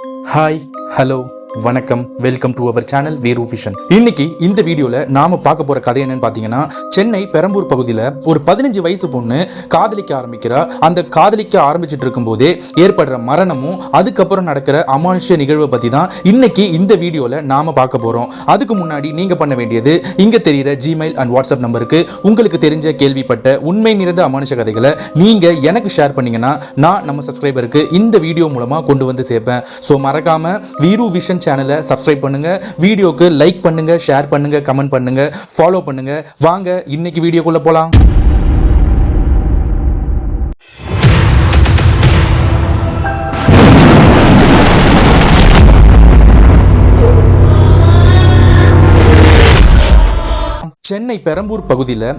Hi hello வணக்கம், welcome to our channel வேரு vision. இன்னைக்கு இந்த வீடியோல நாம பார்க்க போற கதை என்னன்னு பாத்தீங்கன்னா, சென்னை பெரம்பூர் பகுதியில் ஒரு 15 வயசு பொண்ணு காதலிக்க ஆரம்பிக்கிறா. அந்த காதலிக்க ஆரம்பிச்சுட்டு இருக்கும் போதே ஏற்படுற மரணமும் அதுக்கப்புறம் நடக்கிற அமானுஷ்ய நிகழ்வை பத்தி தான் இன்னைக்கு இந்த வீடியோல நாம பார்க்க போறோம். அதுக்கு முன்னாடி நீங்க பண்ண வேண்டியது, இங்க தெரியுற ஜிமெயில் அண்ட் வாட்ஸ்அப் நம்பருக்கு உங்களுக்கு தெரிஞ்ச கேள்விப்பட்ட உண்மை நிறைந்த அமானுஷ கதைகளை நீங்க எனக்கு ஷேர் பண்ணீங்கன்னா நான் நம்ம சப்ஸ்கிரைபருக்கு இந்த வீடியோ மூலமா கொண்டு வந்து சேர்ப்பேன். ஸோ மறக்காம வீரு விஷன் சேனலை சப்ஸ்கிரைப் பண்ணுங்க, வீடியோக்கு லைக் பண்ணுங்க, ஷேர் பண்ணுங்க, கமெண்ட் பண்ணுங்க, ஃபாலோ பண்ணுங்க. வாங்க இன்னைக்கு வீடியோக்குள்ள போலாம். சென்னை பெரம்பூர் பகுதியில்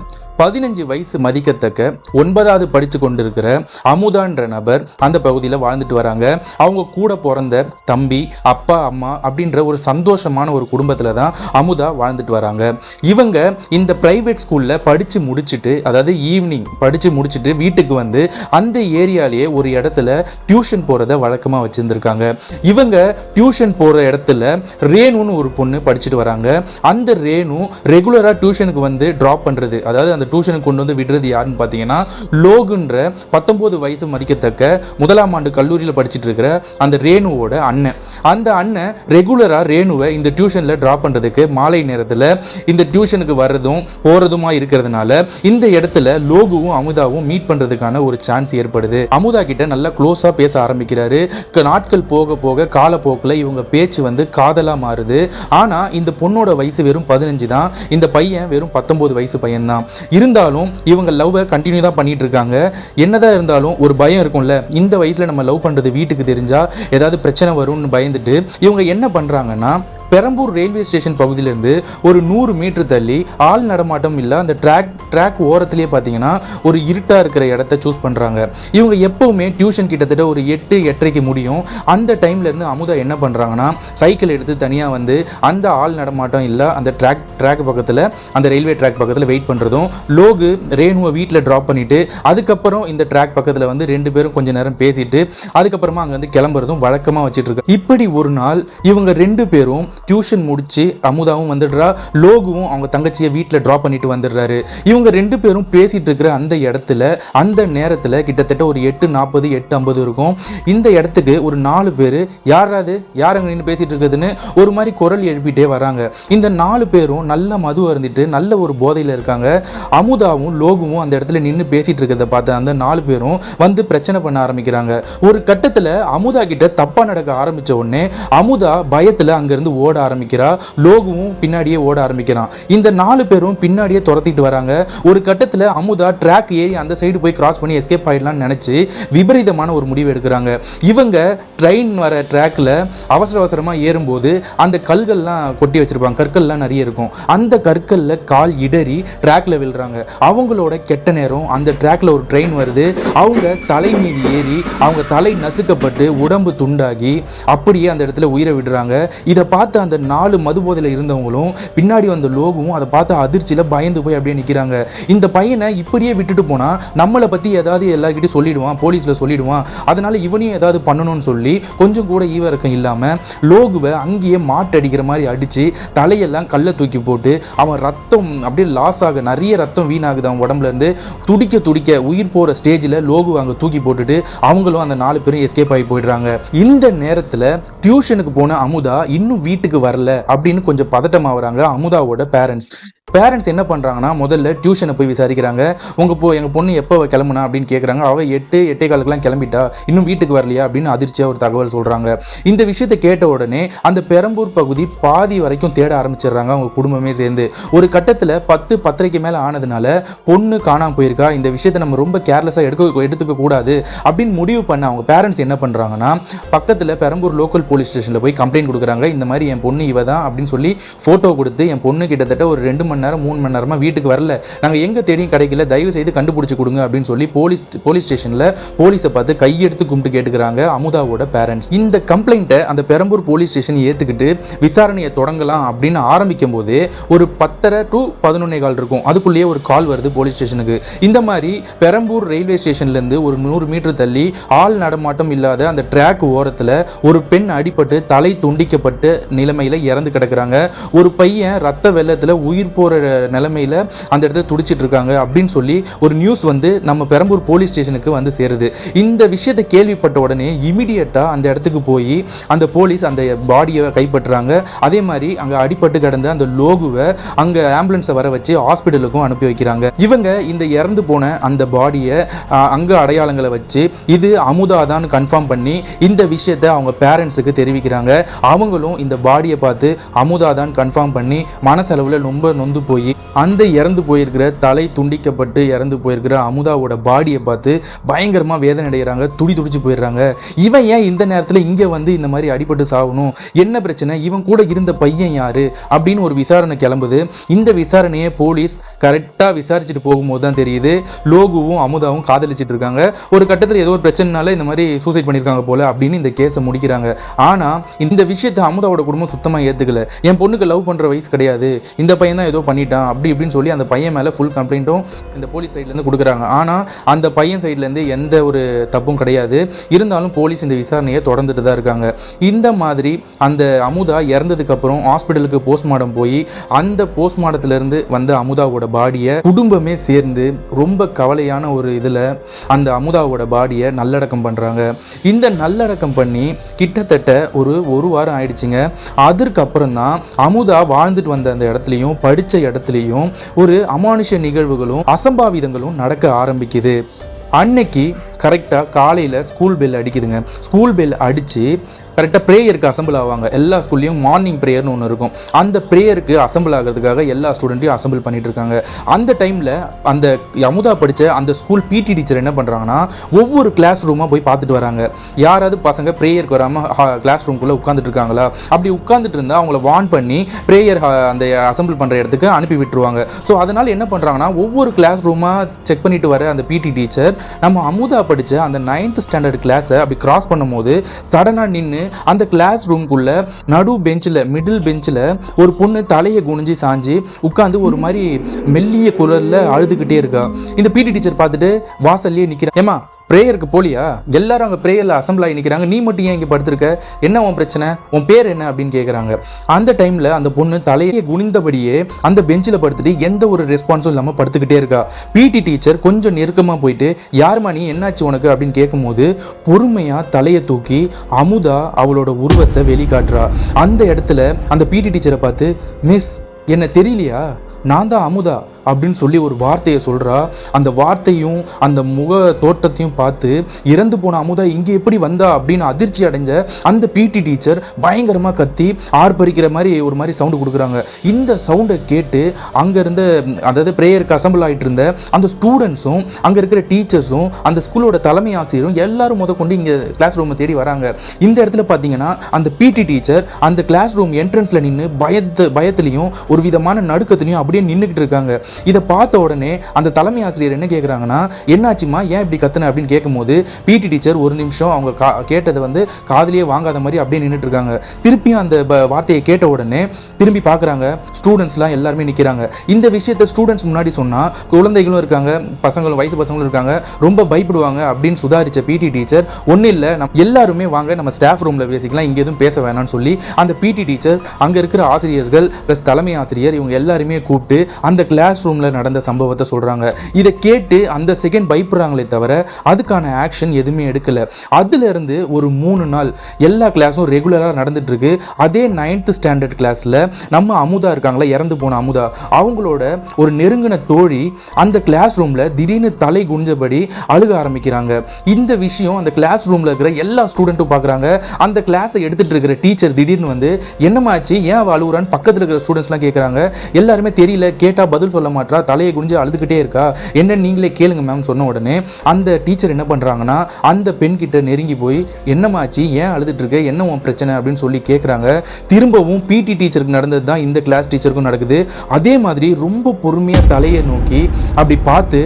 15 வயசு மதிக்கத்தக்க 9வது படித்து கொண்டிருக்கிற அமுதான்ற நபர் அந்த பகுதியில் வாழ்ந்துட்டு வராங்க. அவங்க கூட பிறந்த தம்பி, அப்பா, அம்மா அப்படின்ற ஒரு சந்தோஷமான ஒரு குடும்பத்தில் தான் அமுதா வாழ்ந்துட்டு வராங்க. இவங்க இந்த பிரைவேட் ஸ்கூலில் படித்து முடிச்சுட்டு, அதாவது ஈவினிங் படித்து முடிச்சுட்டு வீட்டுக்கு வந்து அந்த ஏரியாலேயே ஒரு இடத்துல டியூஷன் போகிறத வழக்கமாக வச்சுருந்துருக்காங்க. இவங்க டியூஷன் போகிற இடத்துல ரேணுன்னு ஒரு பொண்ணு படிச்சுட்டு வராங்க. அந்த ரேணு ரெகுலராக டியூஷனுக்கு வந்து ட்ராப் பண்ணுறது, அதாவது அந்த டியூஷனுக்கு கொண்டு வந்து விடுறது யாருன்னு பார்த்தீங்கன்னா, லோகுன்ற 19 வயசு மதிக்கத்தக்க 1ஆம் ஆண்டு கல்லூரியில் படிச்சுட்டு இருக்கிற அந்த ரேணுவோட அண்ணன். அந்த அண்ணன் ரெகுலராக ரேணுவை இந்த டியூஷனில் ட்ராப் பண்ணுறதுக்கு மாலை நேரத்தில் இந்த டியூஷனுக்கு வர்றதும் போகிறதுமா இருக்கிறதுனால இந்த இடத்துல லோகுவும் அமுதாவும் மீட் பண்ணுறதுக்கான ஒரு சான்ஸ் ஏற்படுது. அமுதா கிட்ட நல்லா க்ளோஸாக பேச ஆரம்பிக்கிறாரு. நாட்கள் போக போக காலப்போக்கில் இவங்க பேச்சு வந்து காதலாக மாறுது. ஆனால் இந்த பொண்ணோட வயசு வெறும் 15 தான், இந்த பையன் வெறும் 19 வயசு பையன் தான். இருந்தாலும் இவங்க லவ்வை கண்டினியூ தான் பண்ணிட்டு இருக்காங்க. என்னதான் இருந்தாலும் ஒரு பயம் இருக்கும்ல, இந்த வயசுல நம்ம லவ் பண்றது வீட்டுக்கு தெரிஞ்சா ஏதாவது பிரச்சனை வரும்னு பயந்துட்டு இவங்க என்ன பண்றாங்கன்னா, பெரம்பூர் ரயில்வே ஸ்டேஷன் பகுதியிலேருந்து ஒரு 100 மீட்டர் தள்ளி ஆள் நடமாட்டம் இல்லை அந்த ட்ராக் ஓரத்திலே பார்த்தீங்கன்னா ஒரு இருட்டாக இருக்கிற இடத்த சூஸ் பண்ணுறாங்க. இவங்க எப்போவுமே டியூஷன் கிட்டத்தட்ட ஒரு 8-8:30 முடியும். அந்த டைம்லேருந்து அமுதா என்ன பண்ணுறாங்கன்னா, சைக்கிள் எடுத்து தனியாக வந்து அந்த ஆள் நடமாட்டம் இல்லை அந்த ட்ராக் பக்கத்தில், அந்த ரயில்வே ட்ராக் பக்கத்தில் வெயிட் பண்ணுறதும், லோகு ரேணுவை வீட்டில் ட்ராப் பண்ணிவிட்டு அதுக்கப்புறம் இந்த ட்ராக் பக்கத்தில் வந்து 2 பேரும் கொஞ்சம் நேரம் பேசிட்டு அதுக்கப்புறமா அங்கே வந்து கிளம்புறதும் வழக்கமாக வச்சுட்டு இருக்காங்க. இப்படி ஒரு நாள் இவங்க 2 பேரும் டியூஷன் முடிச்சு அமுதாவும் வந்துடுறா, லோகுவும் அவங்க தங்கச்சியை வீட்டில் ட்ராப் பண்ணிட்டு வந்துடுறாரு. இவங்க 2 பேரும் பேசிட்டு இருக்கிற அந்த இடத்துல அந்த நேரத்தில் கிட்டத்தட்ட ஒரு 8:40 8:50 இருக்கும். இந்த இடத்துக்கு ஒரு 4 பேர் யாரங்க நின்று பேசிட்டு இருக்குதுன்னு ஒரு மாதிரி குரல் எழுப்பிட்டே வராங்க. இந்த 4 பேரும் நல்ல மது அருந்திட்டு நல்ல ஒரு போதையில் இருக்காங்க. அமுதாவும் லோகுவும் அந்த இடத்துல நின்று பேசிட்டு இருக்கிறத பார்த்து அந்த 4 பேரும் வந்து பிரச்சனை பண்ண ஆரம்பிக்கிறாங்க. ஒரு கட்டத்தில் அமுதா கிட்ட தப்பா நடக்க ஆரம்பிச்ச உடனே அமுதா பயத்தில் அங்கிருந்து ஓட ஆரம்பிக்கிறா, லோகுவும் பின்னாடியே ஓட ஆரம்பிக்கிறான். இந்த 4 பேரும் பின்னாடியே துரத்திட்டு வராங்க. ஒரு கட்டத்தில் அமுதா ட்ராக் ஏறி அந்த சைடு போய் கிராஸ் பண்ணி எஸ்கேப் ஆயிடலாம்னு நினைச்சு விபரீதமான ஒரு முடிவு எடுக்கிறாங்க. இவங்க ட்ரெயின் வர ட்ராக்ல அவசரமாக ஏறும்போது அந்த கற்கள்லாம் நிறைய இருக்கும். அந்த கற்கள்ல கால் இடறி ட்ராக்ல விழுறாங்க. அவங்களோட கெட்ட நேரம், அந்த ட்ராக்ல ஒரு ட்ரெயின் வருது. அவங்க தலை மீது ஏறி அவங்க தலை நசுக்கப்பட்டு உடம்பு துண்டாகி அப்படியே அந்த இடத்துல உயிரை விடுறாங்க. இதை பார்த்து அந்த 4 மது போதையில் இருந்தவங்களும் பின்னாடி வந்த லோகுவும் அதை பார்த்து அதிர்ச்சியில் பயந்து போய் அப்படியே நிற்கிறாங்க. இந்த பையனை இப்படியே விட்டுட்டு போனா நம்மளை பற்றி ஏதாவது எல்லார்கிட்டையும் சொல்லிடுவான், போலீஸில் சொல்லிடுவான், அதனால இவனையும் ஏதாவது பண்ணணும்னு சொல்லி கொஞ்சம் கூட ஈவரக்கம் இல்லாமல் லோகுவை அங்கேயே மாட்டடிக்கிற மாதிரி அடித்து தலையெல்லாம் கல்லை தூக்கி போட்டு அவன் ரத்தம் அப்படியே லாஸ் ஆக, நிறைய ரத்தம் வீணாகுது அவன் உடம்புல இருந்து. துடிக்க உயிர் போகிற ஸ்டேஜில் லோகு அங்கே தூக்கி போட்டுட்டு அவங்களும் அந்த 4 பேரும் எஸ்கேப் ஆகி போயிடுறாங்க. இந்த நேரத்தில் டியூஷனுக்கு போன அமுதா இன்னும் வீட்டுக்கு வரல அப்படின்னு கொஞ்சம் பதட்டமாகறாங்க அமுதாவோட பேரண்ட்ஸ் என்ன பண்ணுறாங்கன்னா, முதல்ல டியூஷனை போய் விசாரிக்கிறாங்க. எங்கள் பொண்ணு எப்போ கிளம்புனா அப்படின்னு கேட்குறாங்க. அவள் 8-8:15 கிளம்பிட்டா, இன்னும் வீட்டுக்கு வரலையா அப்படின்னு அதிர்ச்சியாக ஒரு தகவல் சொல்கிறாங்க. இந்த விஷயத்தை கேட்ட உடனே அந்த பெரம்பூர் பகுதி பாதி வரைக்கும் தேட ஆரம்பிச்சிடுறாங்க அவங்க குடும்பமே சேர்ந்து. ஒரு கட்டத்தில் 10-10:30 மேலே ஆனதுனால பொண்ணு காணாமல் போயிருக்கா, இந்த விஷயத்தை நம்ம ரொம்ப கேர்லெஸ்ஸாக எடுத்துக்க கூடாது அப்படின்னு முடிவு பண்ண அவங்க பேரண்ட்ஸ் என்ன பண்ணுறாங்கன்னா, பக்கத்தில் பெரம்பூர் லோக்கல் போலீஸ் ஸ்டேஷனில் போய் கம்ப்ளைண்ட் கொடுக்குறாங்க. இந்த மாதிரி என் பொண்ணு இவ தான் அப்படின்னு சொல்லி ஃபோட்டோ கொடுத்து என் பொண்ணு கிட்டத்தட்ட ஒரு 2 மணி மணி நேரம் 3 மணி நேரமாக வீட்டுக்கு வரல, நாங்கள் எங்கே தேடியும் கிடைக்கல, தயவு செய்து கண்டுபிடிச்சி கொடுங்க அப்படின்னு சொல்லி போலீஸ் ஸ்டேஷனில் போலீஸை பார்த்து கையெடுத்து கும்பிட்டு கேட்டுக்கிறாங்க அமுதாவோட பேரண்ட்ஸ். இந்த கம்ப்ளைண்ட்டை அந்த பெரம்பூர் போலீஸ் ஸ்டேஷன் ஏற்றுக்கிட்டு விசாரணையை தொடங்கலாம் அப்படின்னு ஆரம்பிக்கும் போது ஒரு 10:30 to 11:15 இருக்கும். அதுக்குள்ளேயே ஒரு கால் வருது போலீஸ் ஸ்டேஷனுக்கு. இந்த மாதிரி பெரம்பூர் ரயில்வே ஸ்டேஷன்லேருந்து ஒரு 100 மீட்டர் தள்ளி ஆள் நடமாட்டம் இல்லாத அந்த ட்ராக் ஓரத்தில் ஒரு பெண் அடிபட்டு தலை துண்டிக்கப்பட்டு நிலைமையில் இறந்து கிடக்குறாங்க. ஒரு பையன் ரத்த வெள்ளத்தில் உயிர் போகிற நிலைமையில் அந்த இடத்துல துடிச்சிட்டு இருக்காங்க அப்படின்னு சொல்லி ஒரு நியூஸ் வந்து நம்ம பெரம்பூர் போலீஸ் ஸ்டேஷனுக்கு வந்து சேருது. இந்த விஷயத்தை கேள்விப்பட்ட உடனே இமிடியேட்டாக அந்த இடத்துக்கு போய் அந்த போலீஸ் அந்த பாடியை கைப்பற்றுறாங்க. அதே மாதிரி அங்கே அடிபட்டு கிடந்த அந்த லோகுவை அங்கே ஆம்புலன்ஸை வர வச்சு ஹாஸ்பிட்டலுக்கும் அனுப்பி வைக்கிறாங்க. இவங்க இந்த இறந்து போன அந்த பாடியை அங்கே அடையாளங்களை வச்சு இது அமுதா தான் கன்ஃபார்ம் பண்ணி இந்த விஷயத்தை அவங்க பேரண்ட்ஸுக்கு தெரிவிக்கிறாங்க. அவங்களும் இந்த பாடியை பார்த்து அமுதா தான் கன்ஃபார்ம் பண்ணி மனசளவில் ரொம்ப நொந்து போய் அந்த இறந்து போயிருக்கிற தலை துண்டிக்கப்பட்டு இறந்து போயிருக்கிற அமுதாவோட பாடியை பார்த்து பயங்கரமாக வேதனை அடைகிறாங்க, துடிச்சு போயிடுறாங்க. இவன் ஏன் இந்த நேரத்தில் இங்கே வந்து இந்த மாதிரி அடிபட்டு சாகணும், என்ன பிரச்சனை, இவன் கூட இருந்த பையன் யாரு அப்படின்னு ஒரு விசாரணை கிளம்புது. இந்த விசாரணையை போலீஸ் கரெக்டாக விசாரிச்சுட்டு போகும்போது தான் தெரியுது லோகுவும் அமுதாவும் காதலிச்சிட்டு இருக்காங்க. ஒரு கட்டத்தில் ஏதோ ஒரு பிரச்சனைனால இந்த மாதிரி சூசைட் பண்ணியிருக்காங்க போல அப்படின்னு இந்த கேஸை முடிக்கிறாங்க. ஆனால் இந்த விஷயத்தை அமுதாவோட குடும்பம் சுத்தமாக ஏற்றுக்கல. என் பொண்ணுக்கு லவ் பண்ணுற வயசு கிடையாது, இந்த பையன் தான் ஏதோ பண்ணிட்டான் அப்படி இப்படின்னு சொல்லி அந்த பையன் மேலே ஃபுல் கம்ப்ளைண்ட்டும் இந்த போலீஸ் சைட்லேருந்து கொடுக்குறாங்க. ஆனால் அந்த பையன் சைட்லேருந்து எந்த ஒரு தப்பும் கிடையாது. இருந்தாலும் போலீஸ் இந்த விசாரணையை தொடர்ந்துட்டு தான் இருக்காங்க. இந்த மாதிரி அந்த அமுதா இறந்ததுக்கப்புறம் ஹாஸ்பிட்டலுக்கு போஸ்ட்மார்ட்டம் போய் அந்த போஸ்ட்மார்ட்டத்திலேருந்து வந்த அமுதாவோட பாடியை குடும்பமே சேர்ந்து ரொம்ப கவலையான ஒரு இதில் அந்த அமுதாவோட பாடியை நல்லடக்கம் பண்ணுறாங்க. இந்த நல்லடக்கம் பண்ணி கிட்டத்தட்ட ஒரு வாரம் ஆயிடுச்சுங்க. அதற்கப்புறம் தான் அமுதா வாழ்ந்துட்டு வந்த அந்த இடத்துலையும் படித்த இடத்துலையும் ஒரு அமானுஷ நிகழ்வுகளும் அசம்பாவிதங்களும் நடக்க ஆரம்பிக்குது. அன்னைக்கு கரெக்டாக காலையில் ஸ்கூல் பெல் அடிக்குதுங்க. ஸ்கூல் பெல் அடித்து கரெக்டாக ப்ரேயருக்கு அசம்பிள் ஆவாங்க. எல்லா ஸ்கூல்லையும் மார்னிங் ப்ரேயர்னு ஒன்று இருக்கும். அந்த ப்ரேயருக்கு அசம்பிள் ஆகிறதுக்காக எல்லா ஸ்டூடெண்ட்டையும் அசம்பிள் பண்ணிட்டு இருக்காங்க. அந்த டைமில் அந்த அமுதா படித்த அந்த ஸ்கூல் பிடி டீச்சர் என்ன பண்ணுறாங்கன்னா ஒவ்வொரு கிளாஸ் ரூமாக போய் பார்த்துட்டு வராங்க. யாராவது பசங்க ப்ரேயருக்கு வராமல் கிளாஸ் ரூம்குள்ளே உட்காந்துட்டு இருக்காங்களா, அப்படி உட்காந்துட்டு இருந்தால் அவங்கள வார்ன் பண்ணி ப்ரேயர் அந்த அசம்பிள் பண்ணுற இடத்துக்கு அனுப்பி விட்டுருவாங்க. ஸோ அதனால் என்ன பண்ணுறாங்கன்னா ஒவ்வொரு கிளாஸ் ரூமாக செக் பண்ணிட்டு வர அந்த பிடி டீச்சர் நம்ம அமுதா படித்த அந்த 9th ஸ்டாண்டர்ட் கிளாஸை அப்படி கிராஸ் பண்ணும்போது சடனாக நின்று அந்த கிளாஸ் ரூம்குள்ள மிடில் பெஞ்சில் ஒரு பொண்ணு தலையை குனிஞ்சு சாஞ்சு உட்காந்து ஒரு மாதிரி மெல்லிய குரல்ல அழுதுகிட்டே இருக்கா. இந்த பிடி டீச்சர் பார்த்துட்டு வாசல்லையே நிற்கிறேன், ஏமா ப்ரேயருக்கு போலியா, எல்லாரும் அங்கே ப்ரேயரில் அசம்பிள் ஆகி நிற்கிறாங்க, நீ மட்டும் ஏன் இங்கே படுத்திருக்க, என்ன உன் பிரச்சனை, உன் பேர் என்ன அப்படின்னு கேட்குறாங்க. அந்த டைமில் அந்த பொண்ணு தலையை குனிந்தபடியே அந்த பெஞ்சில் படுத்துட்டு எந்த ஒரு ரெஸ்பான்ஸும் இல்லாமல் படுத்துக்கிட்டே இருக்கா. பிடி டீச்சர் கொஞ்சம் நெருக்கமாக போயிட்டு யாருமா நீ, என்னாச்சு உனக்கு அப்படின்னு கேட்கும்போது பொறுமையாக தலையை தூக்கி அமுதா அவளோட உருவத்தை வெளிக்காட்டுறா. அந்த இடத்துல அந்த பிடி டீச்சரை பார்த்து மிஸ் என்ன தெரியலையா, நான் தான் அமுதா அப்படின்னு சொல்லி ஒரு வார்த்தையை சொல்கிறா. அந்த வார்த்தையும் அந்த முக தோட்டத்தையும் பார்த்து இறந்து போன அமுதா இங்கே எப்படி வந்தா அப்படின்னு அதிர்ச்சி அடைஞ்ச அந்த பிடி டீச்சர் பயங்கரமாக கத்தி ஆர்ப்பரிக்கிற மாதிரி ஒரு மாதிரி சவுண்டு கொடுக்குறாங்க. இந்த சவுண்டை கேட்டு அங்கே இருந்த அதாவது ப்ரேயருக்கு அசம்பிள் ஆகிட்டு இருந்த அந்த ஸ்டூடெண்ட்ஸும் அங்கே இருக்கிற டீச்சர்ஸும் அந்த ஸ்கூலோட தலைமை ஆசிரியரும் எல்லாரும் கொண்டு இங்கே கிளாஸ் ரூமை தேடி வராங்க. இந்த இடத்துல பார்த்தீங்கன்னா அந்த பிடி டீச்சர் அந்த கிளாஸ் ரூம் என்ட்ரன்ஸில் நின்று பயத்துலையும் ஒரு விதமான நடுக்கத்துலையும் அப்படியே நின்றுக்கிட்டு இருக்காங்க. இதை பார்த்த உடனே அந்த தலைமை ஆசிரியர் என்ன கேட்குறாங்கன்னா, என்னாச்சுமா ஏன் இப்படி கத்துன அப்படின்னு கேட்கும்போது பிடி டீச்சர் ஒரு நிமிஷம் அவங்க கேட்டதை காதுலயே வாங்காத மாதிரி அப்படியே நின்றுட்டு இருக்காங்க. திருப்பியும் அந்த வார்த்தையை கேட்ட உடனே திரும்பி பார்க்குறாங்க. ஸ்டூடெண்ட்ஸ்லாம் எல்லாருமே நிற்கிறாங்க. இந்த விஷயத்தை ஸ்டூடெண்ட்ஸ் முன்னாடி சொன்னால் குழந்தைகளும் இருக்காங்க, பசங்களும் வயசு பசங்களும் இருக்காங்க, ரொம்ப பயப்படுவாங்க அப்படின்னு சுதாரித்த பிடி டீச்சர் ஒன்றும் இல்லை, நம்ம எல்லாருமே வாங்க நம்ம ஸ்டாஃப் ரூமில் பேசிக்கலாம், இங்கே எதுவும் பேச வேணாம்னு சொல்லி அந்த பிடி டீச்சர் அங்கே இருக்கிற ஆசிரியர்கள் ப்ளஸ் தலைமை ஆசிரியர் இவங்க எல்லாருமே கூப்பிட்டு அந்த கிளாஸ் ரூமில் நடந்த சம்பவத்தை சொல்கிறாங்க. இதை கேட்டு அந்த செகண்ட் பயப்படுறாங்களே தவிர அதுக்கான ஆக்ஷன் எதுவுமே எடுக்கலை. அதுலேருந்து ஒரு 3 நாள் எல்லா கிளாஸும் ரெகுலராக நடந்துட்டு இருக்கு. அதே 9th ஸ்டாண்டர்ட் கிளாஸில் நம்ம அமுதா இருக்காங்களா, இறந்து போன அமுதா, அவங்களோட ஒரு நெருங்கின தோழி அந்த கிளாஸ் ரூமில் திடீர்னு தலை குனிஞ்சபடி அழுக ஆரம்பிக்கிறாங்க. இந்த விஷயம் அந்த கிளாஸ் ரூமில் இருக்கிற எல்லா ஸ்டூடெண்ட்டும் பார்க்குறாங்க. அந்த கிளாஸை எடுத்துகிட்டு இருக்கிற டீச்சர் திடீர்னு என்னமாச்சு ஏன் அழுகுறான்னு பக்கத்தில் இருக்கிற ஸ்டூடெண்ட்ஸ்லாம் கேட்குறாங்க. கேட்குறாங்க. எல்லாருமே தெரியல, கேட்டால் பதில் சொல்ல மாட்டா, தலையை குனிஞ்சு அழுதுகிட்டே இருக்கா, என்ன நீங்களே கேளுங்க மேம் சொன்ன உடனே அந்த டீச்சர் என்ன பண்ணுறாங்கன்னா அந்த பெண் கிட்ட நெருங்கி போய் என்னமாச்சு, ஏன் அழுதுட்டு இருக்க, என்ன உன் பிரச்சனை அப்படின்னு சொல்லி கேட்குறாங்க. திரும்பவும் பிடி டீச்சருக்கு நடந்தது தான் இந்த கிளாஸ் டீச்சருக்கும் நடக்குது. அதே மாதிரி ரொம்ப பொறுமையாக தலையை நோக்கி அப்படி பார்த்து,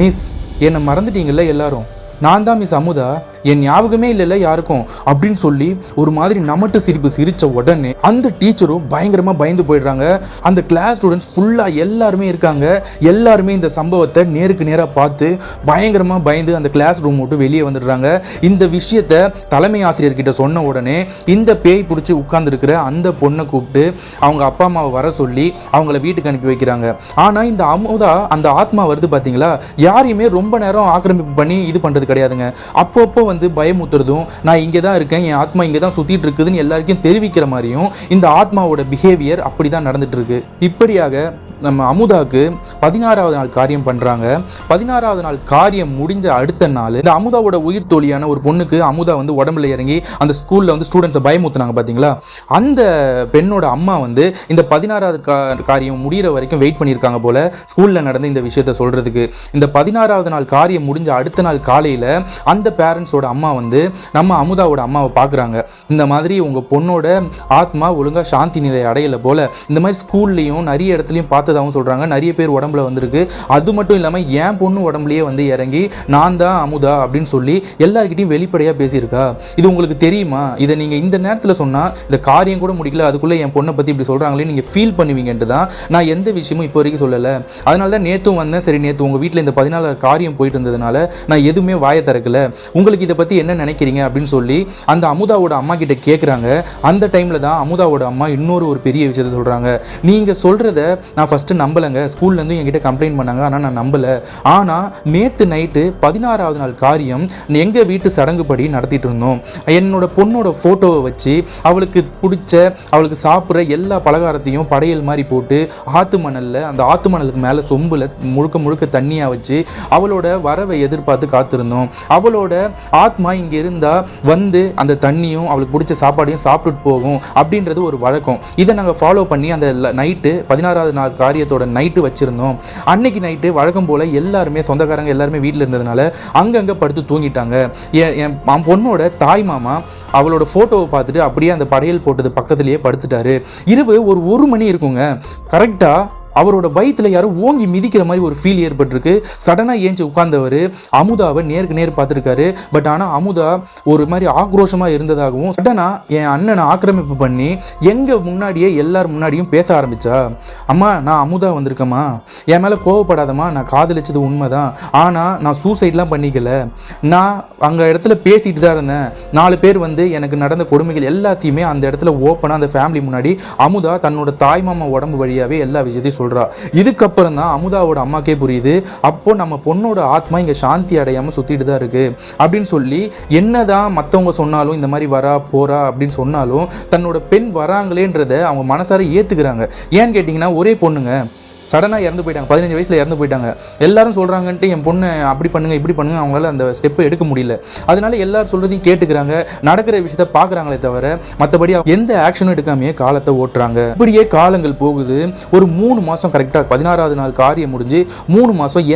மிஸ் என்னை மறந்துட்டீங்கல்ல எல்லாரும், நான் தான் மிஸ் அமுதா, என் ஞாபகமே இல்லைல்ல யாருக்கும் அப்படின்னு சொல்லி ஒரு மாதிரி நமட்டு சிரிப்பு சிரித்த உடனே அந்த டீச்சரும் பயங்கரமாக பயந்து போயிடுறாங்க. அந்த கிளாஸ் ஸ்டூடெண்ட்ஸ் ஃபுல்லாக எல்லாருமே இருக்காங்க. எல்லாருமே இந்த சம்பவத்தை நேருக்கு நேராக பார்த்து பயங்கரமாக பயந்து அந்த கிளாஸ் ரூம் விட்டு வெளியே வந்துடுறாங்க. இந்த விஷயத்த தலைமை ஆசிரியர்கிட்ட சொன்ன உடனே இந்த பேய் பிடிச்சி உட்கார்ந்துருக்கிற அந்த பொண்ணை கூப்பிட்டு அவங்க அப்பா அம்மாவை வர சொல்லி அவங்கள வீட்டுக்கு அனுப்பி வைக்கிறாங்க. ஆனால் இந்த அமுதா அந்த ஆத்மா வருது பார்த்தீங்களா, யாரையுமே ரொம்ப நேரம் ஆக்கிரமிப்பு பண்ணி இது பண்ணுறது கிடையாதுங்க. அப்பப்போ வந்து பயமுத்துறதும், நான் இங்கே தான் இருக்கேன், என் ஆத்மா இங்கே தான் சுற்றிட்டு இருக்குதுன்னு எல்லாருக்கும் தெரிவிக்கிற மாதிரியும் இந்த ஆத்மாவோட பிஹேவியர் அப்படி தான் நடந்துட்டு இருக்கு. இப்படியாக நம்ம அமுதாவுக்கு 16வது நாள் காரியம் பண்ணுறாங்க. 16வது நாள் காரியம் முடிஞ்ச அடுத்த நாள் இந்த அமுதாவோட உயிர் தோழியான ஒரு பொண்ணுக்கு அமுதா வந்து உடம்புல இறங்கி அந்த ஸ்கூலில் வந்து ஸ்டூடெண்ட்ஸை பயமுத்துனாங்க பார்த்தீங்களா, அந்த பெண்ணோட அம்மா வந்து இந்த 16வது காரியம் முடிகிற வரைக்கும் வெயிட் பண்ணியிருக்காங்க போல ஸ்கூலில் நடந்த இந்த விஷயத்த சொல்கிறதுக்கு. இந்த 16வது நாள் காரியம் முடிஞ்ச அடுத்த நாள் காலையில் அந்த பேரண்ட்ஸோட அம்மா வந்து நம்ம அமுதாவோட அம்மாவை பார்க்குறாங்க. இந்த மாதிரி உங்கள் பொண்ணோட ஆத்மா ஒழுங்காக சாந்தி நிலை அடையலை போல, இந்த மாதிரி ஸ்கூல்லையும் நிறைய இடத்துலையும் பார்த்து சொல்றாங்க, நிறைய பேர் உடம்புல வந்திருக்கு, அது மட்டும் இல்லாமல் என் பொண்ணு உடம்புலயே வந்து இறங்கி நான் தான் அமுதா அப்படின்னு சொல்லி எல்லார்கிட்டையும் வெளிப்படையாக பேசியிருக்கா. இது உங்களுக்கு தெரியுமா? இதை நீங்கள் இந்த நேரத்தில் சொன்னால் இந்த காரியம் கூட முடிக்கல, அதுக்குள்ளே என் பொண்ணை பற்றி இப்படி சொல்கிறாங்களே நீங்கள் ஃபீல் பண்ணுவீங்கன்ட்டு தான் நான் எந்த விஷயமும் இப்போ வரைக்கும் சொல்லலை. அதனால தான் நேற்றும் வந்தேன். சரி, நேற்று உங்கள் வீட்டில் இந்த 14 காரியம் போயிட்டு இருந்ததுனால நான் எதுவுமே வாயை திறக்கல, உங்களுக்கு இதை பற்றி என்ன நினைக்கிறீங்க அப்படின்னு சொல்லி அந்த அமுதாவோட அம்மா கிட்ட கேட்குறாங்க. அந்த டைமில் தான் அமுதாவோட அம்மா இன்னொரு பெரிய விஷயத்தை சொல்கிறாங்க. நீங்கள் சொல்கிறத நான் ஃபஸ்ட்டு நம்பலைங்க, ஸ்கூல்லேருந்து என்கிட்ட கம்ப்ளைண்ட் பண்ணாங்க, ஆனால் நான் நம்பலை. ஆனால் நேற்று நைட்டு 16வது நாள் காரியம் எங்கள் வீட்டு சடங்குப்படி நடத்திட்டு இருந்தோம். என்னோட பொண்ணோட ஃபோட்டோவை வச்சு அவளுக்கு பிடிச்ச அவளுக்கு சாப்பிட்ற எல்லா பலகாரத்தையும் படையல் மாதிரி போட்டு ஆற்று மணலில், அந்த ஆற்று மணலுக்கு மேலே சொம்பில் முழுக்க முழுக்க தண்ணியாக வச்சு அவளோட வரவை எதிர்பார்த்து காத்திருந்தோம். அவளோட ஆத்மா இங்கே இருந்தால் வந்து அந்த தண்ணியும் அவளுக்கு பிடிச்ச சாப்பாடையும் சாப்பிட்டுட்டு போகும் அப்படின்றது ஒரு வழக்கம். இதை நாங்கள் ஃபாலோ பண்ணி அந்த நைட்டு 16வது நாள் காரியத்தோட நைட்டு வச்சிருந்தோம். அன்னைக்கு நைட்டு வழக்கம் போல எல்லாருமே சொந்தக்காரங்க எல்லாருமே வீட்டில் இருந்ததுனால அங்கங்கே படுத்து தூங்கிட்டாங்க. என் பொண்ணோட தாய் மாமா அவளோட ஃபோட்டோவை பார்த்துட்டு அப்படியே அந்த படையல் போட்டது பக்கத்துலேயே படுத்துட்டாரு. இரவு ஒரு 1 மணி இருக்குங்க. கரெக்டாக அவரோட வயிற்றுல யாரும் ஓங்கி மிதிக்கிற மாதிரி ஒரு ஃபீல் ஏற்பட்டிருக்கு. சடனாக ஏஞ்சி உட்கார்ந்தவர் அமுதாவை நேருக்கு நேர் பார்த்துருக்காரு. பட் ஆனால் அமுதா ஒரு மாதிரி ஆக்ரோஷமாக இருந்ததாகவும், சடனாக என் அண்ணனை ஆக்கிரமிப்பு பண்ணி எங்கள் முன்னாடியே எல்லார் முன்னாடியும் பேச ஆரம்பித்தா. அம்மா, நான் அமுதா வந்திருக்கேம்மா, என் மேலே கோவப்படாதம்மா, நான் காதலிச்சது உண்மைதான், ஆனால் நான் சூசைட்லாம் பண்ணிக்கல, நான் அங்கே இடத்துல பேசிட்டு தான் இருந்தேன். 4 பேர் வந்து எனக்கு நடந்த கொடுமைகள் எல்லாத்தையுமே அந்த இடத்துல ஓப்பனாக அந்த ஃபேமிலி முன்னாடி அமுதா தன்னோட தாய்மாமா உடம்பு வழியாகவே எல்லா விஷயத்தையும் சொல்றா. இதுக்கப்புறம் தான் அமுதாவோட அம்மாக்கே புரியுது, அப்போ நம்ம பொண்ணோட ஆத்மா இங்க சாந்தி அடையாம சுத்திட்டு தான் இருக்கு அப்படின்னு சொல்லி, என்னதான் மற்றவங்க சொன்னாலும் இந்த மாதிரி வரா போறா அப்படின்னு சொன்னாலும் தன்னோட பெண் வராங்களேன்றதை அவங்க மனசார ஏத்துக்கிறாங்க. ஏன்னு கேட்டிங்கன்னா, ஒரே பொண்ணுங்க சடனாக இறந்து போயிட்டாங்க, 15 வயசில் இறந்து போயிட்டாங்க. எல்லாரும் சொல்கிறாங்கன்ட்டு என் பொண்ணை அப்படி பண்ணுங்க இப்படி பண்ணுங்க அவங்களால அந்த ஸ்டெப்பை எடுக்க முடியல. அதனால எல்லாரும் சொல்கிறதையும் கேட்டுக்கிறாங்க, நடக்கிற விஷயத்த பார்க்குறாங்களே தவிர மற்றபடி எந்த ஆக்ஷனும் எடுக்காமையே காலத்தை ஓட்டுறாங்க. இப்படியே காலங்கள் போகுது. ஒரு 3 மாதம் கரெக்டாக 16வது நாள் காரியம் முடிஞ்சு 3 மாதம்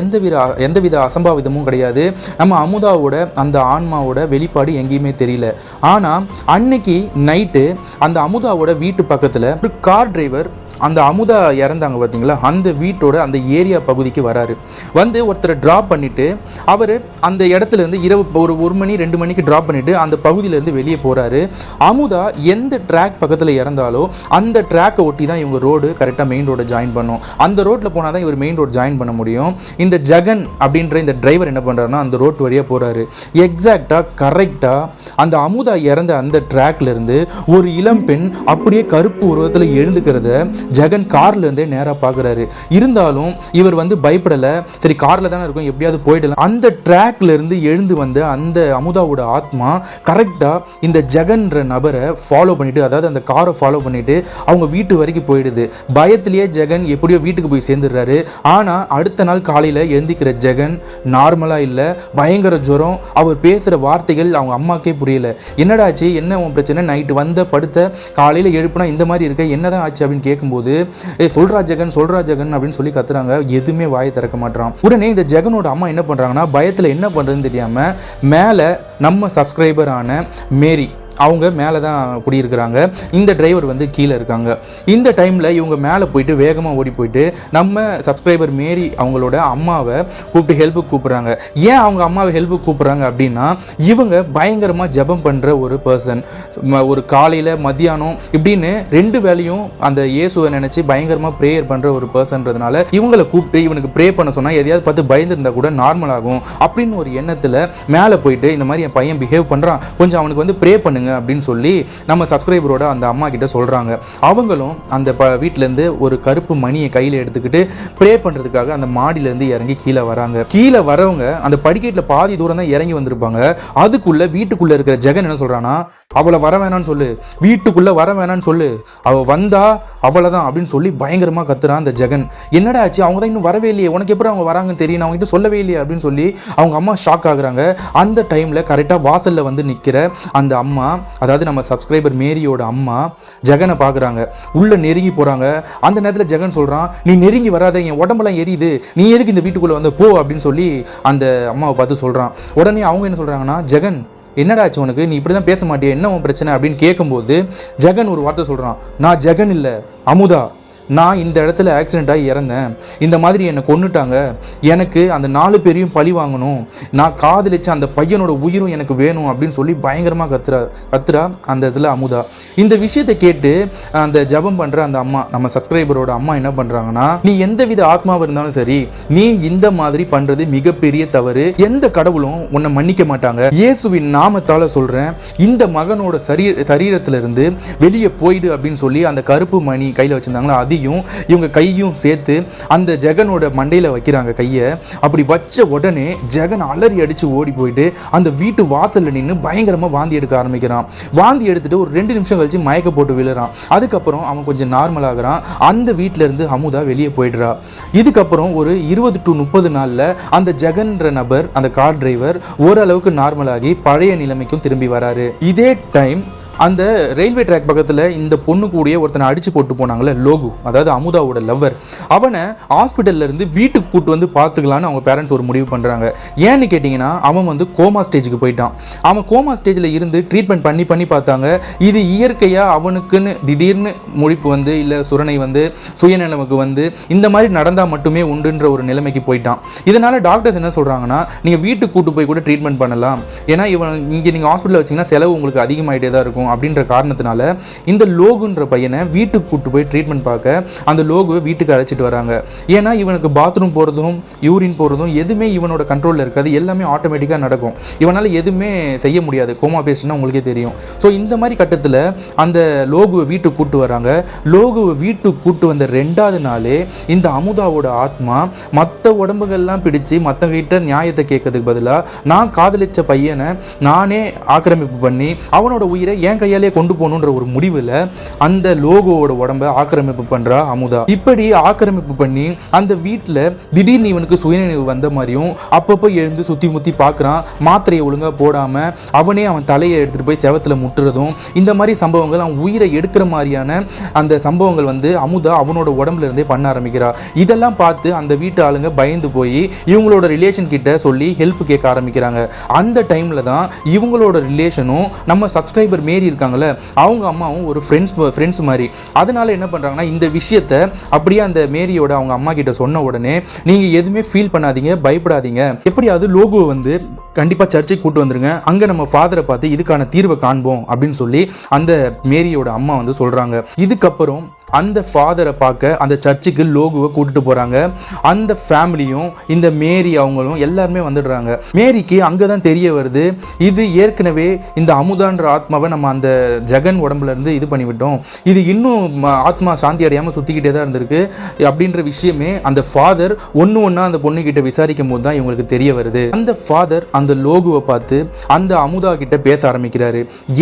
எந்தவித அசம்பாவிதமும் கிடையாது. நம்ம அமுதாவோட அந்த ஆன்மாவோட வெளிப்பாடு எங்கேயுமே தெரியல. ஆனால் அன்னைக்கு நைட்டு அந்த அமுதாவோட வீட்டு பக்கத்தில் ஒரு கார் டிரைவர் அந்த அமுதா இறந்தாங்க பார்த்தீங்களா, அந்த வீட்டோட அந்த ஏரியா பகுதிக்கு வராரு. வந்து ஒருத்தரை ட்ராப் பண்ணிவிட்டு அவர் அந்த இடத்துலேருந்து இரவு ஒரு மணி 2 மணிக்கு ட்ராப் பண்ணிவிட்டு அந்த பகுதியிலேருந்து வெளியே போகிறாரு. அமுதா எந்த ட்ராக் பக்கத்தில் இறந்தாலோ அந்த ட்ராக்கை ஒட்டி தான் இவங்க ரோடு கரெக்டாக மெயின் ரோடை ஜாயின் பண்ணும். அந்த ரோட்டில் போனால் தான் இவர் மெயின் ரோடு ஜாயின் பண்ண முடியும். இந்த ஜெகன் அப்படின்ற இந்த டிரைவர் என்ன பண்ணுறாருன்னா அந்த ரோட் வழியாக போகிறாரு. எக்ஸாக்டாக கரெக்டாக அந்த அமுதா இறந்த அந்த ட்ராக்லேருந்து ஒரு இளம் பெண் அப்படியே கருப்பு உருவத்தில் எழுந்துக்கிறத ஜெகன் கார்ல இருந்தே நேரா பாக்குறாரு. இருந்தாலும் இவர் வந்து பயப்படல. சரி, கார்ல தானே இருக்கும், எப்படியாவது போயிடலாம். அந்த ட்ராக்ல இருந்து எழுந்து வந்த அந்த அமுதாவோட ஆத்மா கரெக்டா இந்த ஜெகன்ற நபரை ஃபாலோ பண்ணிட்டு, அதாவது அந்த காரை ஃபாலோ பண்ணிட்டு அவங்க வீட்டு வரைக்கும் போயிடுது. பயத்திலேயே ஜெகன் எப்படியோ வீட்டுக்கு போய் சேர்ந்துடுறாரு. ஆனா அடுத்த நாள் காலையில எழுந்திக்கிற ஜெகன் நார்மலா இல்ல, பயங்கர ஜுரம். அவர் பேசுற வார்த்தைகள் அவங்க அம்மாக்கே புரியல. என்னடா ஆச்சு, என்ன உன் பிரச்சனை, நைட்டு வந்த படுத்த காலையில எழுப்புனா இந்த மாதிரி இருக்க, என்னதான் ஆச்சு அப்படின்னு கேட்கும்போது பேசும்போது சொல்றா ஜெகன் அப்படின்னு சொல்லி கத்துறாங்க. எதுவுமே வாயை திறக்க மாட்டான். உடனே இந்த ஜெகனோட அம்மா என்ன பண்றாங்கன்னா பயத்துல என்ன பண்றதுன்னு தெரியாம மேல நம்ம சப்ஸ்கிரைபரான மேரி அவங்க மேலே தான் குடியிருக்கிறாங்க. இந்த டிரைவர் வந்து கீழே இருக்காங்க. இந்த டைமில் இவங்க மேலே போயிட்டு வேகமாக ஓடி போயிட்டு நம்ம சப்ஸ்கிரைபர் மேரி அவங்களோட அம்மாவை கூப்பிட்டு ஹெல்ப்புக்கு கூப்பிட்றாங்க. ஏன் அவங்க அம்மாவை ஹெல்ப்புக்கு கூப்பிட்றாங்க அப்படின்னா இவங்க பயங்கரமாக ஜெபம் பண்ணுற ஒரு பர்சன். ஒரு காலையில் மத்தியானம் இப்படின்னு 2 வேளையும் அந்த இயேசுவை நினச்சி பயங்கரமாக ப்ரேயர் பண்ணுற ஒரு பர்சன்றதுனால இவங்களை கூப்பிட்டு இவனுக்கு ப்ரே பண்ண சொன்னால் எதையாவது பார்த்து பயந்துருந்தா கூட நார்மல் ஆகும் அப்படின்னு ஒரு எண்ணத்தில் மேலே போயிட்டு இந்த மாதிரி என் பையன் பிஹேவ் பண்ணுறான், கொஞ்சம் அவனுக்கு வந்து ப்ரே பண்ணுங்க அப்படின்னு சொல்லி நம்ம சப்ஸ்கிரைபரோட அந்த அம்மா கிட்ட சொல்றாங்க. அவங்களும் அந்த வீட்டிலேருந்து ஒரு கருப்பு மணியை கையில் எடுத்துக்கிட்டு ப்ரே பண்றதுக்காக அந்த மாடியிலேருந்து இறங்கி கீழே வராங்க. கீழே வரவங்க அந்த படிக்கட்டில் பாதி தூரம் தான் இறங்கி வந்திருப்பாங்க. அதுக்குள்ள வீட்டுக்குள்ள இருக்கிற ஜெகன் என்ன சொல்றானா, அவளை வர வேணான்னு சொல்லு, வீட்டுக்குள்ள வர வேணான்னு சொல்லு, அவ வந்தா அவ்வளவுதான் அப்படின்னு சொல்லி பயங்கரமா கத்துறான் அந்த ஜெகன். என்னடா ஆச்சு, அவங்க தான் இன்னும் வரவே இல்லையே, உனக்கு எப்படி அவங்க வராங்கன்னு தெரியும், அவங்க கிட்ட சொல்லவே இல்லையே அப்படின்னு சொல்லி அவங்க அம்மா ஷாக் ஆகுறாங்க. அந்த டைம்ல கரெக்டா வாசல்ல வந்து நிக்கிற அந்த அம்மா, அதாவது நம்ம சப்ஸ்கிரைபர் மேரியோட அம்மா ஜெகனை பார்க்குறாங்க. உள்ளே நெருங்கி போகிறாங்க. அந்த நேரத்தில் ஜெகன் சொல்கிறான், நீ நெருங்கி வராத, என் உடம்பெல்லாம் எரியுது, நீ எதுக்கு இந்த வீட்டுக்குள்ளே வந்து போ அப்படின்னு சொல்லி அந்த அம்மாவை பார்த்து சொல்கிறான். உடனே அவங்க என்ன சொல்கிறாங்கன்னா, ஜெகன் என்னடாச்சு உனக்கு, நீ இப்படி தான் பேச மாட்டியா, என்ன உன் பிரச்சனை அப்படின்னு கேட்கும்போது ஜெகன் ஒரு வார்த்தை சொல்கிறான், நான் ஜெகன் இல்லை அமுதா, நான் இந்த இடத்துல ஆக்சிடென்ட் ஆகி இறந்தேன், இந்த மாதிரி என்னை கொன்னுட்டாங்க, எனக்கு அந்த 4 பேரையும் பழி வாங்கணும், நான் காதலிச்ச அந்த பையனோட உயிரும் எனக்கு வேணும் அப்படின்னு சொல்லி பயங்கரமாக கத்துறா அந்த இடத்துல அமுதா. இந்த விஷயத்தை கேட்டு அந்த ஜபம் பண்ணுற அந்த அம்மா, நம்ம சப்ஸ்கிரைபரோட அம்மா என்ன பண்ணுறாங்கன்னா, நீ எந்தவித ஆத்மாவாக இருந்தாலும் சரி, நீ இந்த மாதிரி பண்ணுறது மிகப்பெரிய தவறு, எந்த கடவுளும் உன்னை மன்னிக்க மாட்டாங்க, இயேசுவின் நாமத்தால் சொல்கிறேன், இந்த மகனோட சரீரத்திலிருந்து வெளியே போயிடு அப்படின்னு சொல்லி அந்த கருப்பு மணி கையில் வச்சுருந்தாங்களா இவங்க கையும் சேர்த்து அந்த ஜெகனோட மண்டையில வைக்கிறாங்க கையை. அப்படி வச்ச உடனே ஜெகன் அலறி அடிச்சு ஓடி போயிட்டு அந்த வீட்டு வாசல்ல நின்று பயங்கரமா வாந்தி எடுக்க ஆரம்பிக்கிறான். வாந்தி எடுத்துட்டு ஒரு 2 நிமிஷம் கழிச்சு மயக்க போட்டு விழுறான். அதுக்கப்புறம் அவன் கொஞ்சம் நார்மல் ஆகுறான். அந்த வீட்டுல இருந்து அமுதா வெளியே போயிடுறா. இதுக்கப்புறம் ஒரு 20 to 30 நாள்ல அந்த ஜெகன்ற நபர், அந்த கார் டிரைவர் ஓரளவுக்கு நார்மல் ஆகி பழைய நிலைமைக்கும் திரும்பி வராரு. இதே டைம் அந்த ரயில்வே ட்ராக் பக்கத்தில் இந்த பொண்ணு கூடிய ஒருத்தனை அடிச்சு போட்டு போனாங்களே லோகு, அதாவது அமுதாவோட லவ்வர், அவனை ஹாஸ்பிட்டல்ல இருந்து வீட்டுக்கு கூட்டு வந்து பார்த்துக்கலான்னு அவங்க பேரண்ட்ஸ் ஒரு முடிவு பண்ணுறாங்க. ஏன்னு கேட்டிங்கன்னா அவன் வந்து கோமா ஸ்டேஜுக்கு போயிட்டான். அவன் கோமா ஸ்டேஜில் இருந்து ட்ரீட்மெண்ட் பண்ணி பார்த்தாங்க. இது இயற்கையாக அவனுக்குன்னு திடீர்னு முழிப்பு வந்து இல்லை சுரணை வந்து சுயநிலைமைக்கு வந்து இந்த மாதிரி நடந்தால் மட்டுமே உண்டுன்ற ஒரு நிலைமைக்கு போயிட்டான். இதனால் டாக்டர்ஸ் என்ன சொல்கிறாங்கன்னா, நீங்கள் வீட்டுக்கு கூட்டு போய் கூட ட்ரீட்மெண்ட் பண்ணலாம், ஏன்னா இவன் இங்கே நீங்கள் ஹாஸ்பிட்டலில் வச்சிங்கன்னா செலவு உங்களுக்கு அதிகமாகிட்டே தான் இருக்கும் அப்படின்ற காரணத்தினால இந்த லோகுன்ற பையனை வீட்டுக்கு கூட்டு போய் ட்ரீட்மெண்ட் பார்க்க அந்த லோகுவை வீட்டுக்கு அழைச்சிட்டு வராங்க. ஏன்னா இவனுக்கு பாத்ரூம் போகிறதும் யூரின் போகிறதும் எதுவுமே இவனோட கண்ட்ரோலில் இருக்காது, எல்லாமே ஆட்டோமேட்டிக்காக நடக்கும், இவனால் எதுவுமே செய்ய முடியாது, கோமா பேசினா உங்களுக்கே தெரியும். ஸோ இந்த மாதிரி கட்டத்தில் அந்த லோகுவை வீட்டுக்கு கூட்டு வராங்க. லோகுவை வீட்டுக்கு கூட்டு வந்த 2வது நாளே இந்த அமுதாவோட ஆத்மா மற்ற உடம்புகள்லாம் பிடிச்சி மற்றவங்கிட்ட நியாயத்தை கேட்கறதுக்கு பதிலாக நான் காதலிச்ச பையனை நானே ஆக்கிரமிப்பு பண்ணி அவனோட உயிரை என் கையாலே கொண்டு போகணுன்ற ஒரு முடிவில் அந்த லோகோவோட உடம்பை ஆக்கிரமிப்பு பண்றா அமுதா. இப்படி ஆக்கிரமிப்பு பண்ணி அந்த வீட்டில் திடீர்னு இவனுக்கு சுயநினைவு வந்த மாதிரியும் அப்பப்போ எழுந்து சுற்றி முற்றி பார்க்குறான். மாத்திரையை ஒழுங்காக போடாமல் அவனே அவன் தலையை எடுத்துகிட்டு போய் செவத்தில் முட்டுறதும், இந்த மாதிரி சம்பவங்கள், அவன் உயிரை எடுக்கிற மாதிரியான அந்த சம்பவங்கள் வந்து அமுதா அவனோட உடம்புல இருந்தே பண்ண ஆரம்பிக்கிறா. இதெல்லாம் பார்த்து அந்த வீட்டு ஆளுங்க பயந்து போய் இவங்களோட ரிலேஷன் கிட்ட சொல்லி ஹெல்ப் கேட்க ஆரம்பிக்கிறாங்க. அந்த டைமில் தான் இவங்களோட ரிலேஷனும் நம்ம சப்ஸ்கிரைபர் மேரி இருக்காங்கல்ல, அவங்க அம்மாவும் ஒரு ஃப்ரெண்ட்ஸ் மாதிரி. அதனால என்ன பண்ணுறாங்கன்னா, இந்த விஷயத்தை அப்படியே அந்த மேரியோட அவங்க அம்மா கிட்ட சொன்ன உடனே, நீங்கள் எதுவுமே ஃபீல் பண்ணாதீங்க, பயப்படாதீங்க, எப்படியாவது லோகுவை வந்து கண்டிப்பாக சர்ச்சைக்கு கூட்டு வந்துருங்க, அங்கே நம்ம ஃபாதரை பார்த்து இதுக்கான தீர்வை காண்போம் அப்படின்னு சொல்லி அந்த மேரியோட அம்மா வந்து சொல்கிறாங்க. இதுக்கப்புறம் அந்த ஃபாதரை பார்க்க அந்த சர்ச்சுக்கு லோகுவை கூட்டிட்டு போகிறாங்க. அந்த ஃபேமிலியும் இந்த மேரி அவங்களும் எல்லாருமே வந்துடுறாங்க. மேரிக்கு அங்கே தான் தெரிய வருது, இது ஏற்கனவே இந்த அமுதான்ற ஆத்மாவை நம்ம அந்த ஜெகன் உடம்புல இருந்து இது பண்ணிவிட்டோம், இது இன்னும் ஆத்மா சாந்தி அடையாமல் சுற்றிக்கிட்டே தான் இருந்திருக்கு அப்படின்ற விஷயமே அந்த ஃபாதர் ஒன்று அந்த பொண்ணுக்கிட்ட விசாரிக்கும் போது தான் இவங்களுக்கு தெரிய வருது. அந்த ஃபாதர் அந்த லோகுவை பார்த்து அந்த அமுதா கிட்ட பேச ஆரம்பிக்கிறாரு.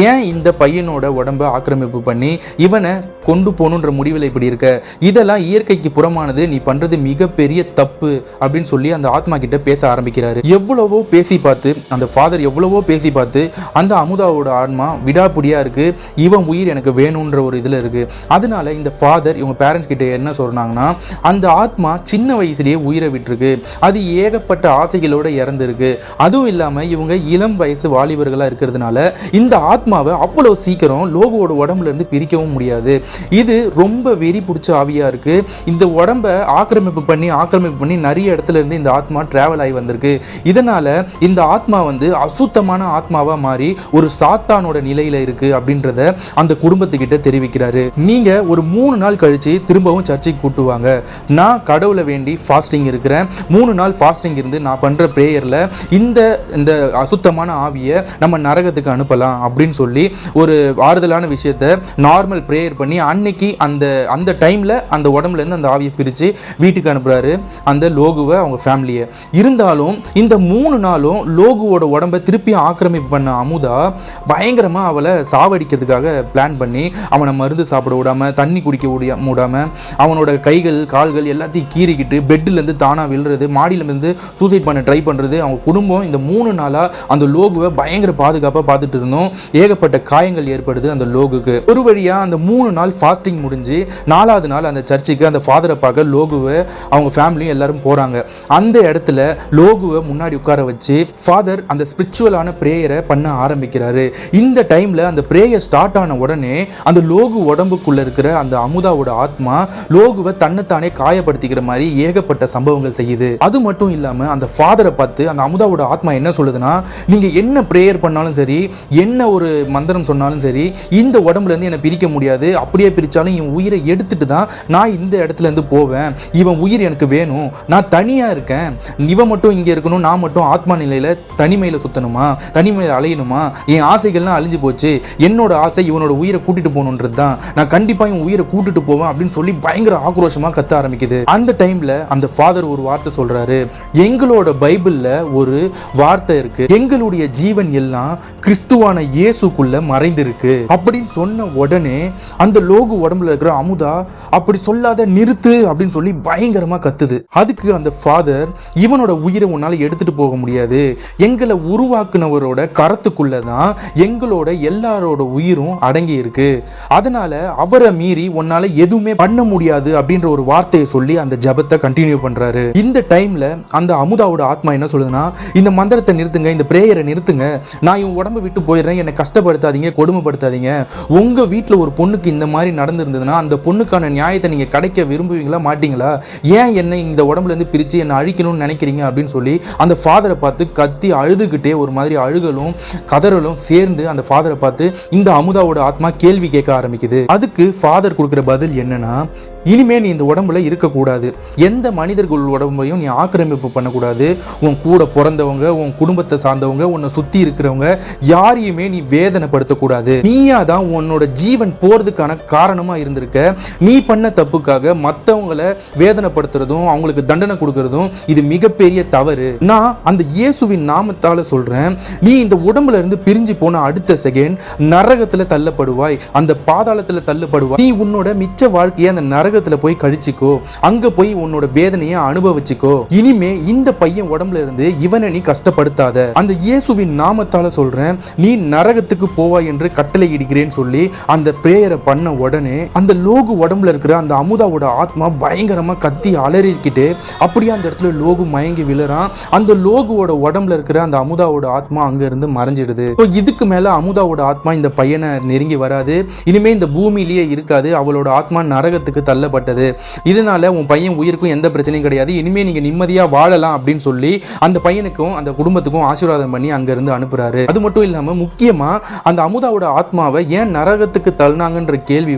ஏன் இந்த பையனோட உடம்பை ஆக்கிரமிப்பு பண்ணி இவனை கொண்டு போகணுன்ற முடிவில் இப்படி இருக்க, இதெல்லாம் இயற்கைக்கு புறமானது, நீ பண்றது மிகப்பெரிய தப்பு அப்படின்னு சொல்லி அந்த ஆத்மா கிட்ட பேச ஆரம்பிக்கிறாரு. எவ்வளவோ பேசி பார்த்து அந்த ஃபாதர் எவ்வளவோ பேசி பார்த்து அந்த அமுதாவோட ஆத்மா விடாப்பிடியா இருக்கு, இவன் உயிர் எனக்கு வேணும்ன்ற ஒரு இதுல இருக்கு. அதனால இந்த ஃபாதர் இவங்க பேரண்ட்ஸ் கிட்ட என்ன சொல்றாங்கன்னா, அந்த ஆத்மா சின்ன வயசுலயே உயிரை விட்டுருக்கு, அது ஏகப்பட்ட ஆசைகளோட இறந்துருக்கு. அதுவும் இல்லாம இவங்க இளம் வயசு வாலிபர்களா இருக்கிறதுனால இந்த ஆத்மாவை அவ்வளவு சீக்கிரம் லோகுவோட உடம்புல இருந்து பிரிக்கவும் முடியாது. இது ரொம்ப வெறி பிடிச்ச ஆவியா இருக்கு. இந்த உடம்பை ஆக்கிரமிப்பு பண்ணி நிறைய இடத்துல இருந்து இந்த ஆத்மா டிராவல் ஆகி வந்திருக்கு. இதனால இந்த ஆத்மா வந்து அசுத்தமான ஆத்மாவா மாறி ஒரு சாத்தானோட நிலையில இருக்கு அப்படின்றத அந்த குடும்பத்துக்கிட்ட தெரிவிக்கிறாரு. நீங்க ஒரு 3 நாள் கழிச்சு திரும்பவும் சர்ச்சைக்கு கூட்டுவாங்க, நான் கடவுளை வேண்டி ஃபாஸ்டிங் இருக்கிறேன், 3 நாள் ஃபாஸ்டிங் இருந்து நான் பண்ற பிரேயர்ல இந்த அசுத்தமான ஆவியை நம்ம நரகத்துக்கு அனுப்பலாம் அப்படின்னு சொல்லி ஒரு ஆறுதலான விஷயத்தை நார்மல் பிரேயர் பண்ணி அன்னைக்கு அந்த டைம்ல அந்த உடம்புல இருந்து அந்த ஆவியை பிரிச்சு வீட்டுக்கு அனுப்புறாரு அந்த லோகுவை, அவங்க ஃபேமிலியை. இருந்தாலும் இந்த 3 நாளும் லோகுவோட உடம்பை திருப்பி ஆக்கிரமிப்பு பண்ண அமுதா பயங்கரமா அவளை சாவடிக்கிறதுக்காக பிளான் பண்ணி அவனை மருந்து சாப்பிட விடாம, தண்ணி குடிக்க விடாம, அவனோட கைகள் கால்கள் எல்லாத்தையும் கீறிக்கிட்டு பெட்ல இருந்து தானா விழுறது, மாடியில இருந்து சூசைட் பண்ண ட்ரை பண்றது. அவங்க குடும்பம் இந்த 3 நாளா அந்த லோகுவை பயங்கர பாதுகாப்பா பார்த்துட்டு இருந்தோம். ஏகப்பட்ட காயங்கள் ஏற்படுது அந்த லோகுக்கு. ஒரு வழியா அந்த 3 நாள் ஃபாஸ்டிங் முடிஞ்சு 4வது நாள் அந்த சர்ச்சுக்கு அந்த ஃபாதரை பார்க்க லோகுவை அவங்க ஃபேமிலியும் எல்லாரும் போறாங்க. அந்த இடத்துல லோகுவை முன்னாடி உட்கார வச்சு ஃபாதர் அந்த ஸ்பிரிச்சுவலான பிரேயரை பண்ண ஆரம்பிக்கிறாரு. இந்த டைம்ல அந்த பிரேயர் ஸ்டார்ட் ஆன உடனே அந்த லோகு உடம்புக்குள்ள இருக்கிற அந்த அமுதாவோட ஆத்மா லோகுவை தன்னைத்தானே காயப்படுத்திக்கிற மாதிரி ஏகப்பட்ட சம்பவங்கள் செய்யுது. அது மட்டும் இல்லாம அந்த ஃபாதரை பார்த்து அந்த அமுதாவோட ஆத்மா என்ன சொல்லுதுன்னா, நீங்க என்ன பிரேயர் பண்ணாலும் சரி, என்ன ஒரு மந்திரம் சொன்னாலும் சரி, இந்த உடம்புல இருந்து என்னை பிரிக்க முடியாது, அப்படியே பிரிச்சாலும் இவன் உயிரை எடுத்துட்டு தான் நான் இந்த இடத்துல இருந்து போவேன், இவன் உயிர் எனக்கு வேணும், நான் தனியா இருக்கேன், இவன் மட்டும் இங்க இருக்கணும், நான் மட்டும் ஆத்மா நிலையில தனிமையில சுத்தணுமா, தனிமையில அலையணுமா, என் ஆசைகள்லாம் அழிஞ்சு போச்சு, என்னோட ஆசை இவனோட உயிரை கூட்டிட்டு போகணுன்றது தான், நான் கண்டிப்பா இவன் உயிரை கூட்டிட்டு போவேன் அப்படின்னு சொல்லி பயங்கர ஆக்ரோஷமா கத்த ஆரம்பிக்குது. அந்த டைம்ல அந்த ஃபாதர் ஒரு வார்த்தை சொல்றாரு, எங்களோட பைபிள்ல ஒரு வார்த்தை இருக்கு, எங்களுடைய ஜீவன் எல்லாம் கிறிஸ்துவான இயேசுக்குள்ள மறைந்திருக்கு அப்படின்னு சொன்ன உடனே அந்த லோகு உடம்புல இருக்கிற அமுதா அப்படி சொல்லாத, நிறுத்து அப்படின்னு சொல்லி பயங்கரமா கத்துது. அதுக்கு அந்த ஃபாதர், இவனோட உயிரை உன்னால எடுத்துட்டு போக முடியாது, எங்களை உருவாக்குனவரோட கரத்துக்குள்ளதான் எங்களோட எல்லாரோட உயிரும் அடங்கி இருக்கு, அதனால அவரை மீறி உன்னால எதுவுமே பண்ண முடியாது அப்படின்ற ஒரு வார்த்தையை சொல்லி அந்த ஜபத்தை கண்டினியூ பண்றாரு. இந்த டைம்ல அந்த அமுதாவோட ஆத்மா என்ன சொல்லுதுன்னா, இந்த மந்திரத்தை நிறுத்துங்க, இந்த பிரேயரை நிறுத்துங்க, நான் இவன் உடம்பு விட்டு போயிடுறேன், என்னை கஷ்டப்படுத்தாதீங்க, கொடுமைப்படுத்தாதீங்க, உங்க வீட்டில் ஒரு பொண்ணுக்கு இந்த மாதிரி நடந்திருந்ததுன்னா அந்த பொண்ணுக்கான நியாயத்தை நீங்க கிடைக்க விரும்புவீங்களா மாட்டீங்களா, ஏன் என்னை இந்த உடம்புல இருந்து பிரிச்சு என்னை அழிக்கணும்னு நினைக்கிறீங்க அப்படின்னு சொல்லி அந்த ஃபாதரை பார்த்து கத்தி அழுதுகிட்டே ஒரு மாதிரி அழுகலும் கதறலும் சேர்ந்து அந்த ஃபாதரை பார்த்து இந்த அமுதாவோட ஆத்மா கேள்வி கேட்க ஆரம்பிக்குது. அதுக்கு ஃபாதர் கொடுக்குற பதில் என்னன்னா, இனிமே நீ இந்த உடம்புல இருக்கக்கூடாது, எந்த மனிதர்கள் உடம்பையும் நீ ஆக்கிரமிப்பு பண்ணக்கூடாது, உன் கூட பிறந்தவங்க, உன் குடும்பத்தை சார்ந்தவங்க, உன்னை சுத்தி இருக்கிறவங்க யாரையுமே நீ வேதனைப்படுத்தக்கூடாது, நீயா தான் உன்னோட ஜீவன் போறதுக்கான காரணமா இருந்திருக்க, நீ பண்ண தப்புக்காக மற்றவங்களை வேதனைப்படுத்துறதும் அவங்களுக்கு தண்டனை கொடுக்கறதும் இது மிகப்பெரிய தவறு. நான் அந்த இயேசுவின் நாமத்தால சொல்றேன், நீ இந்த உடம்புல இருந்து பிரிஞ்சு போன அடுத்த செகண்ட் நரகத்துல தள்ளப்படுவாய், அந்த பாதாளத்துல தள்ளப்படுவாய், நீ உன்னோட மிச்ச வாழ்க்கையை அந்த நரகத்துல போய் கழிச்சுக்கோ, அங்க போய் உன்னோட வேதனையை அனுபவிச்சுக்கோ, இனிமே இந்த பையன் உடம்புல இருந்து இவனை நீ கஷ்டப்படுத்தாத, அந்த இயேசுவின் நாமத்தால சொல்றேன், நீ நரகத்துக்கு போவாய் என்று கட்டளை இடுகிறேன்னு சொல்லி அந்த பிரேயரை பண்ண உடனே அந்த லோகு உடம்புல இருக்கிற அந்த அமுதாவோட ஆத்மா பயங்கரமா கத்தி அலறிக்கிட்டு அப்படியே அந்த இடத்துல லோகு மயங்கி விழுறான். அந்த லோகுவோட உடம்புல இருக்கிற அந்த அமுதாவோட ஆத்மா அங்க இருந்து மறைஞ்சிடுது. இதுக்கு மேல அமுதாவோட ஆத்மா இந்த பையனை நெருங்கி வராது, இனிமே இந்த பூமியிலேயே இருக்காது, அவளோட ஆத்மா நரகத்துக்கு தள்ளப்பட்டது, இதனால உன் பையன் உயிருக்கும் எந்த பிரச்சனையும் கிடையாது, இனிமே நீங்க நிம்மதியா வாழலாம் அப்படின்னு சொல்லி அந்த பையனுக்கும் அந்த குடும்பத்துக்கும் ஆசீர்வாதம் பண்ணி அங்க இருந்து அனுப்புறாரு. அது மட்டும் இல்லாம முக்கியமா அந்த அமுதாவோட ஆத்மாவை ஏன் நரகத்துக்கு தள்ளினாங்கன்ற கேள்வி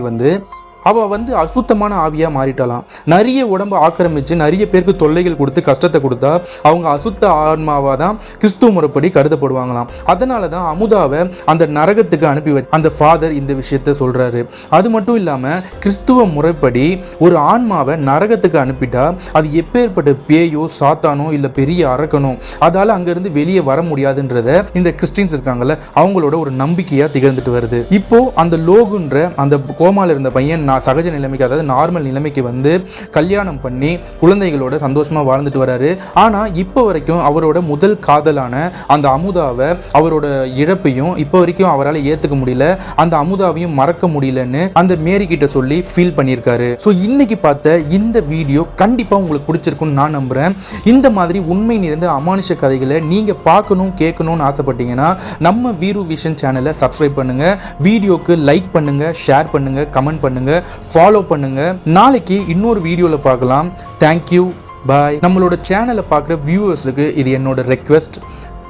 அவள் அசுத்தமான ஆவியாக மாறிட்டாலாம். நிறைய உடம்பை ஆக்கிரமித்து நிறைய பேருக்கு தொல்லைகள் கொடுத்து கஷ்டத்தை கொடுத்தா அவங்க அசுத்த ஆன்மாவாக தான் கிறிஸ்துவ முறைப்படி கருதப்படுவாங்களாம். அதனால தான் அமுதாவை அந்த நரகத்துக்கு அனுப்பி அந்த ஃபாதர் இந்த விஷயத்த சொல்கிறாரு. அது மட்டும் இல்லாமல் கிறிஸ்துவ முறைப்படி ஒரு ஆன்மாவை நரகத்துக்கு அனுப்பிட்டா அது எப்பேற்பட்ட பேயோ சாத்தானோ இல்லை பெரிய அரக்கனோ அதால் அங்கேருந்து வெளியே வர முடியாதுன்றத இந்த கிறிஸ்டின்ஸ் இருக்காங்கல்ல அவங்களோட ஒரு நம்பிக்கையாக திகழ்ந்துட்டு வருது. இப்போ அந்த லோகுன்ற அந்த கோமால இருந்த பையன் சகஜ நிலைமைக்கு, அதாவது நார்மல் நிலைமைக்கு வந்து கல்யாணம் பண்ணி குழந்தைகளோட சந்தோஷமா வாழ்ந்துட்டு வராரு. ஆனா இப்போ வரைக்கும் அவரோட முதல் காதலான அந்த அமுதாவை, அவரோட இழப்பையும் இப்போ வரைக்கும் அவரால் ஏத்துக்க முடியல, அந்த அமுதாவையும் மறக்க முடியலன்னு அந்த மேரி கிட்ட சொல்லி ஃபீல் பண்ணியிருக்காரு. ஸோ இன்னைக்கு பார்த்த இந்த வீடியோ கண்டிப்பா உங்களுக்கு பிடிச்சிருக்கும்னு நான் நம்புறேன். இந்த மாதிரி உண்மை நிறைந்த அமானுஷ கதைகளை நீங்க பார்க்கணும் கேட்கணும்னு ஆசைப்பட்டீங்கன்னா நம்ம வீரு விஷன் சேனலை சப்ஸ்கிரைப் பண்ணுங்க, வீடியோக்கு லைக் பண்ணுங்க, ஷேர் பண்ணுங்க, கமெண்ட் பண்ணுங்க, ஃபாலோ பண்ணுங்க. நாளைக்கு இன்னொரு வீடியோல பார்க்கலாம். தேங்க்யூ, பாய். நம்மளோட சேனலை பார்க்குற வியூவர்ஸுக்கு இது என்னோட ரெக்வெஸ்ட்.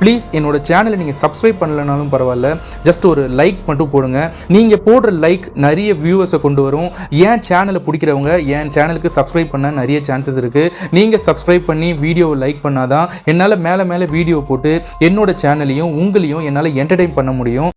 ப்ளீஸ் என்னோட சேனலை நீங்கள் சப்ஸ்கிரைப் பண்ணலனாலும் பரவாயில்ல, ஜஸ்ட் ஒரு லைக் மட்டும் போடுங்க. நீங்கள் போடுற லைக் நிறைய வியூவர்ஸை கொண்டு வரும். என் சேனலை பிடிக்கிறவங்க என் சேனலுக்கு சப்ஸ்கிரைப் பண்ண நிறைய சான்சஸ் இருக்குது. நீங்கள் சப்ஸ்கிரைப் பண்ணி வீடியோவை லைக் பண்ணாதான் என்னால் மேலே வீடியோ போட்டு என்னோட சேனலையும் உங்களையும் என்னால் என்டர்டெயின் பண்ண முடியும்.